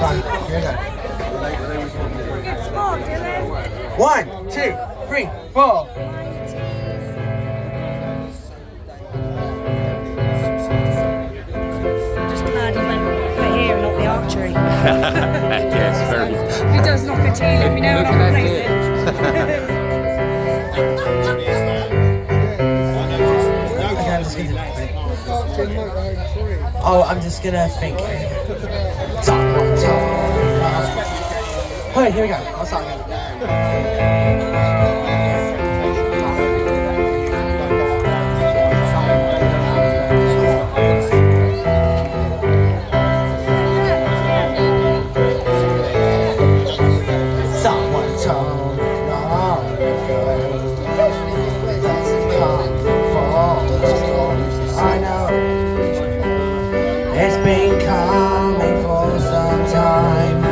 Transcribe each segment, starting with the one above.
fine. Here we go. Get small, Dylan. 1, 2, 3, 4. Just glad he went for here and not the archery. Yes, very. If he does knock a tee, let me know and I'll replace it. Oh, I'm just gonna think. Alright, here we go. I'll start again. Someone told me long ago, doesn't come for I know it's been coming for some time.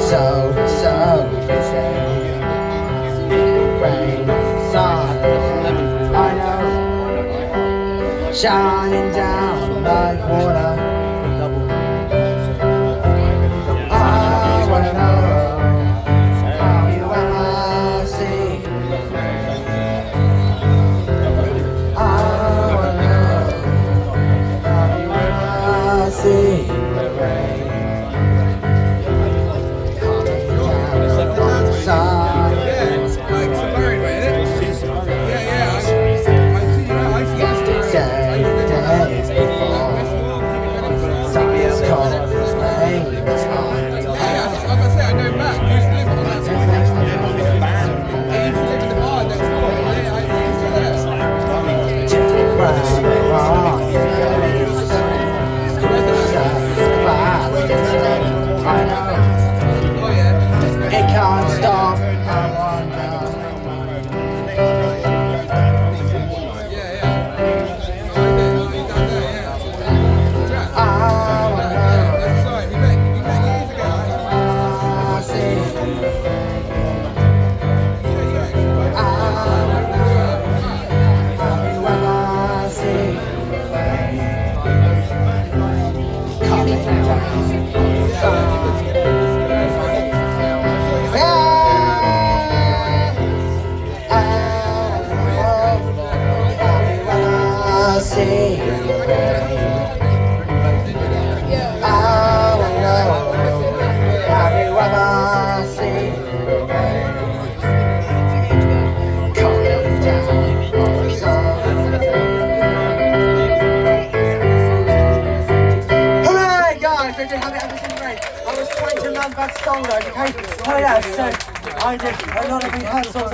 So busy. Rain, sun, I know, shining down like water. I wanna know how you ever see. I wanna know how you ever see the rain coming down on the side. Days before, science called his name. It's hard to it can't stop. That song, okay? Oh yeah, so I did a lot of rehearsals.